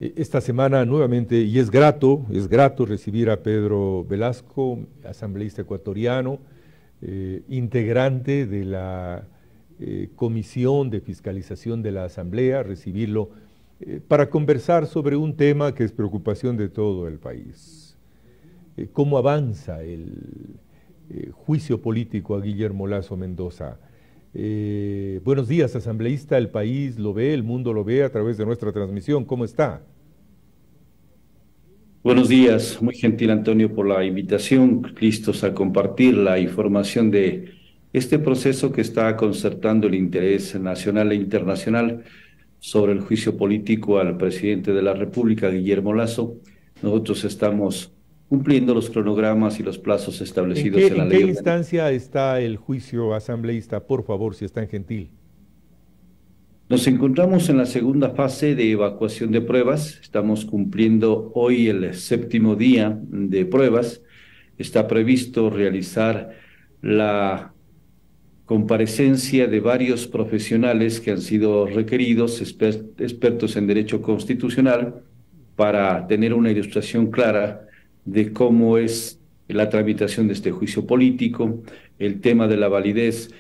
Esta semana nuevamente, y es grato recibir a Pedro Velasco, asambleísta ecuatoriano, integrante de la Comisión de Fiscalización de la Asamblea, recibirlo para conversar sobre un tema que es preocupación de todo el país. ¿Cómo avanza el juicio político a Guillermo Lasso Mendoza? Buenos días, asambleísta. El país lo ve, el mundo lo ve a través de nuestra transmisión. ¿Cómo está? Buenos días, muy gentil Antonio por la invitación, listos a compartir la información de este proceso que está concertando el interés nacional e internacional sobre el juicio político al presidente de la República, Guillermo Lasso. Nosotros estamos cumpliendo los cronogramas y los plazos establecidos en la En qué ley orgánica. instancia está el juicio asambleísta? Por favor, si es tan gentil. Nos encontramos en la segunda fase de evacuación de pruebas. Estamos cumpliendo hoy el séptimo día de pruebas. Está previsto realizar la comparecencia de varios profesionales que han sido requeridos, expertos en derecho constitucional, para tener una ilustración clara de cómo es la tramitación de este juicio político, el tema de la validez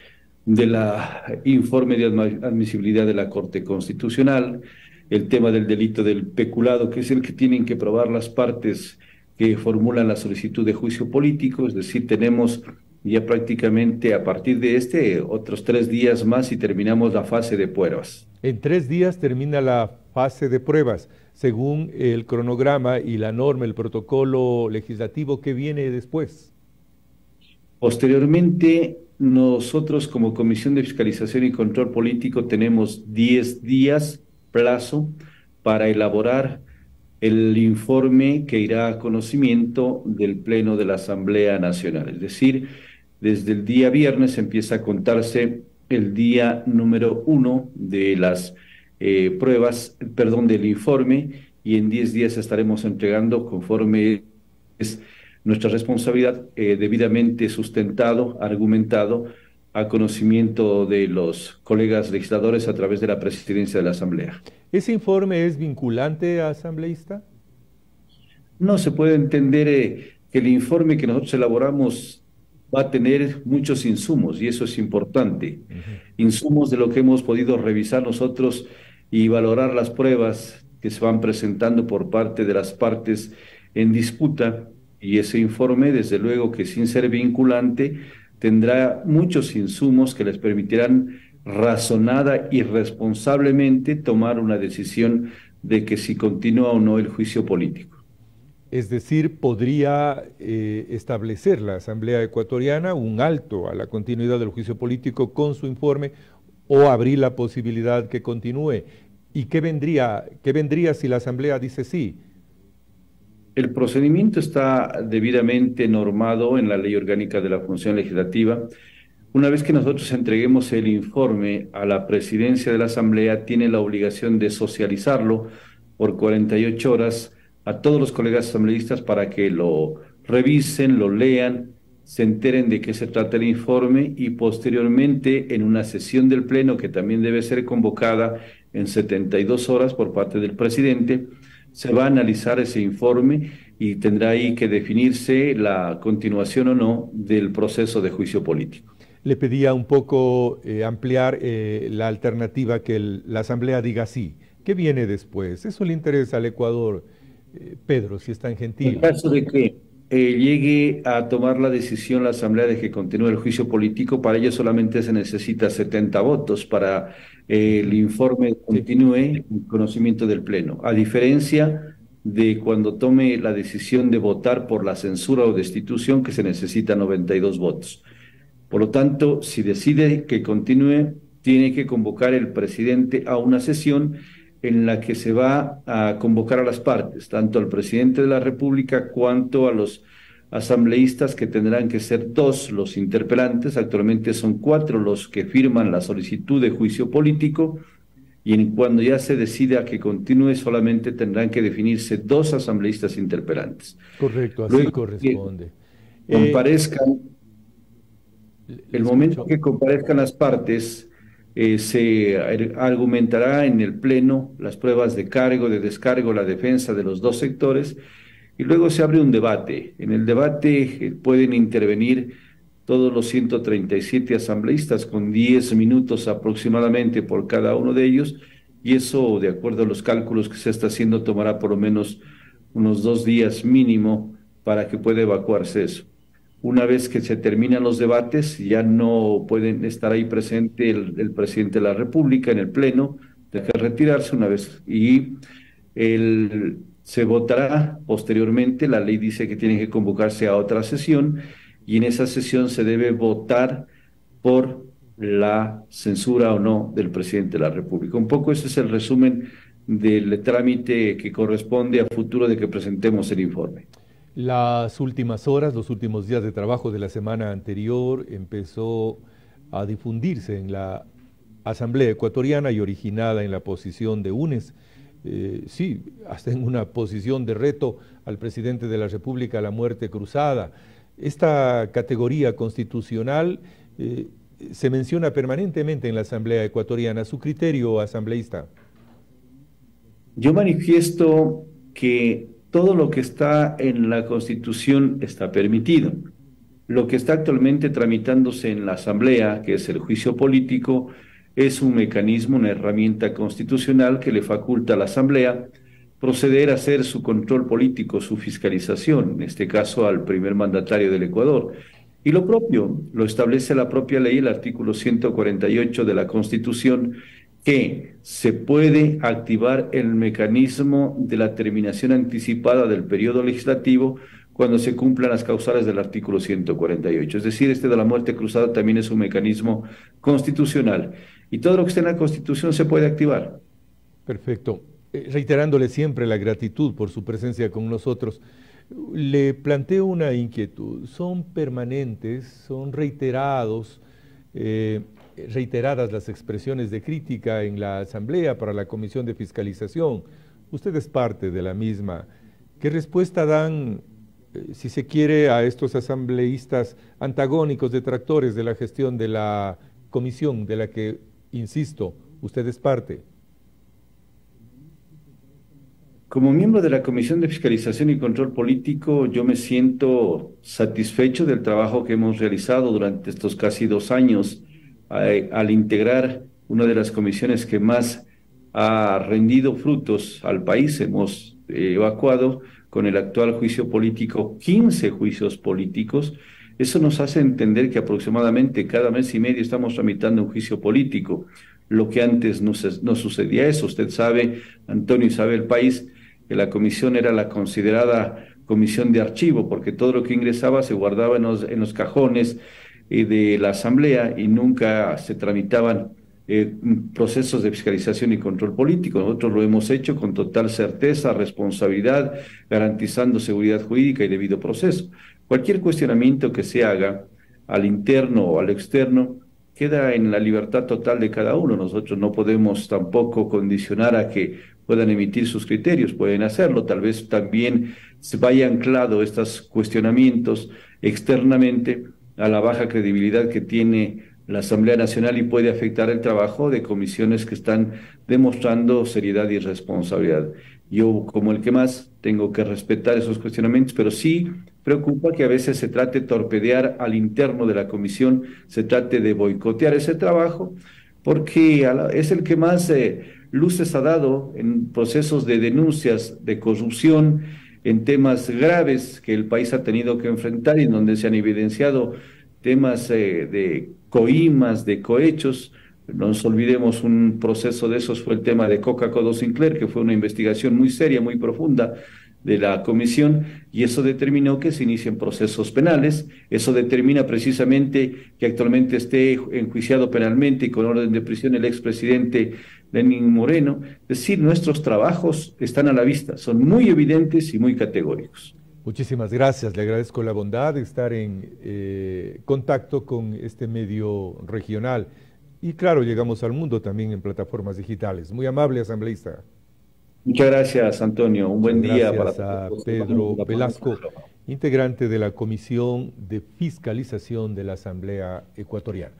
de la informe de admisibilidad de la Corte Constitucional, el tema del delito del peculado, que es el que tienen que probar las partes que formulan la solicitud de juicio político, es decir, tenemos ya prácticamente a partir de otros 3 días más y terminamos la fase de pruebas. En 3 días termina la fase de pruebas, según el cronograma y la norma, el protocolo legislativo que viene después. Posteriormente, nosotros como Comisión de Fiscalización y Control Político tenemos 10 días plazo para elaborar el informe que irá a conocimiento del Pleno de la Asamblea Nacional. Es decir, desde el día viernes empieza a contarse el día número 1 de las pruebas, perdón, del informe, y en 10 días estaremos entregando, conforme es nuestra responsabilidad, debidamente sustentado, argumentado, a conocimiento de los colegas legisladores a través de la presidencia de la Asamblea. ¿Ese informe es vinculante, asambleísta? No se puede entender que el informe que nosotros elaboramos va a tener muchos insumos, y eso es importante. Ujú. Insumos de lo que hemos podido revisar nosotros y valorar las pruebas que se van presentando por parte de las partes en disputa, y ese informe, desde luego que sin ser vinculante, tendrá muchos insumos que les permitirán razonada y responsablemente tomar una decisión de que si continúa o no el juicio político. Es decir, podría establecer la Asamblea Ecuatoriana un alto a la continuidad del juicio político con su informe o abrir la posibilidad que continúe. ¿Y qué vendría si la Asamblea dice sí? El procedimiento está debidamente normado en la Ley Orgánica de la Función Legislativa. Una vez que nosotros entreguemos el informe a la presidencia de la Asamblea, tiene la obligación de socializarlo por 48 horas a todos los colegas asambleístas para que lo revisen, lo lean, se enteren de qué se trata el informe, y posteriormente en una sesión del Pleno que también debe ser convocada en 72 horas por parte del presidente, se va a analizar ese informe y tendrá ahí que definirse la continuación o no del proceso de juicio político. Le pedía un poco ampliar la alternativa que la Asamblea diga sí. ¿Qué viene después? Eso le interesa al Ecuador, Pedro, si es tan En gentil. caso de que llegue a tomar la decisión la Asamblea de que continúe el juicio político, para ello solamente se necesita 70 votos para el Ujú. informe Sí. continúe en conocimiento del Pleno. A diferencia de cuando tome la decisión de votar por la censura o destitución, que se necesita 92 votos. Por lo tanto, si decide que continúe, tiene que convocar el presidente a una sesión en la que se va a convocar a las partes, tanto al presidente de la República cuanto a los asambleístas, que tendrán que ser dos los interpelantes. Actualmente son cuatro los que firman la solicitud de juicio político, y cuando ya se decida que continúe, solamente tendrán que definirse dos asambleístas interpelantes. Correcto, así Luego que corresponde. Eh, comparezcan, le el momento escucho. que comparezcan las partes, Se argumentará en el Pleno las pruebas de cargo, de descargo, la defensa de los dos sectores y luego se abre un debate. En el debate pueden intervenir todos los 137 asambleístas con 10 minutos aproximadamente por cada uno de ellos y eso, de acuerdo a los cálculos que se está haciendo, tomará por lo menos unos 2 días mínimo para que pueda evacuarse eso. Una vez que se terminan los debates, ya no pueden estar ahí presente el presidente de la República en el Pleno, deja de retirarse una vez y se votará posteriormente. La ley dice que tiene que convocarse a otra sesión y en esa sesión se debe votar por la censura o no del presidente de la República. Un poco ese es el resumen del trámite que corresponde a futuro de que presentemos el informe. Las últimas horas, los últimos días de trabajo de la semana anterior empezó a difundirse en la Asamblea Ecuatoriana y originada en la posición de UNES, sí, hasta en una posición de reto al presidente de la República a la muerte cruzada. Esta categoría constitucional se menciona permanentemente en la Asamblea Ecuatoriana. ¿Su criterio, asambleísta? Yo manifiesto que todo lo que está en la Constitución está permitido. Lo que está actualmente tramitándose en la Asamblea, que es el juicio político, es un mecanismo, una herramienta constitucional que le faculta a la Asamblea proceder a hacer su control político, su fiscalización, en este caso al primer mandatario del Ecuador. Y lo propio lo establece la propia ley, el artículo 148 de la Constitución, que se puede activar el mecanismo de la terminación anticipada del periodo legislativo cuando se cumplan las causales del artículo 148. Es decir, este de la muerte cruzada también es un mecanismo constitucional. Y todo lo que esté en la Constitución se puede activar. Perfecto. Reiterándole siempre la gratitud por su presencia con nosotros, le planteo una inquietud. ¿Son permanentes, son reiteradas las expresiones de crítica en la Asamblea para la Comisión de Fiscalización? Usted es parte de la misma. ¿Qué respuesta dan, si se quiere, a estos asambleístas antagónicos, detractores de la gestión de la comisión de la que, insisto, usted es parte? Como miembro de la Comisión de Fiscalización y Control Político, yo me siento satisfecho del trabajo que hemos realizado durante estos casi 2 años al integrar una de las comisiones que más ha rendido frutos al país. Hemos evacuado con el actual juicio político 15 juicios políticos. Eso nos hace entender que aproximadamente cada mes y medio estamos tramitando un juicio político, lo que antes no sucedía eso. Usted sabe, Antonio, y sabe el país, que la comisión era la considerada comisión de archivo, porque todo lo que ingresaba se guardaba en los cajones de la Asamblea y nunca se tramitaban procesos de fiscalización y control político. Nosotros lo hemos hecho con total certeza, responsabilidad, garantizando seguridad jurídica y debido proceso. Cualquier cuestionamiento que se haga al interno o al externo queda en la libertad total de cada uno. Nosotros no podemos tampoco condicionar a que puedan emitir sus criterios, pueden hacerlo. Tal vez también se vaya anclado estos cuestionamientos externamente a la baja credibilidad que tiene la Asamblea Nacional y puede afectar el trabajo de comisiones que están demostrando seriedad y responsabilidad. Yo, como el que más, tengo que respetar esos cuestionamientos, pero sí preocupa que a veces se trate de torpedear al interno de la comisión, se trate de boicotear ese trabajo, porque es el que más luces ha dado en procesos de denuncias de corrupción, en temas graves que el país ha tenido que enfrentar y en donde se han evidenciado temas de coimas, de cohechos. No nos olvidemos, un proceso de esos fue el tema de Coca-Cola Sinclair, que fue una investigación muy seria, muy profunda de la comisión, y eso determinó que se inicien procesos penales. Eso determina precisamente que actualmente esté enjuiciado penalmente y con orden de prisión el expresidente Lenín Moreno. Es decir, nuestros trabajos están a la vista, son muy evidentes y muy categóricos. Muchísimas gracias, le agradezco la bondad de estar en contacto con este medio regional. Y claro, llegamos al mundo también en plataformas digitales. Muy amable, asambleísta. Muchas gracias, Antonio. Un buen día para todos. A Pedro Velasco, integrante de la Comisión de Fiscalización de la Asamblea Ecuatoriana.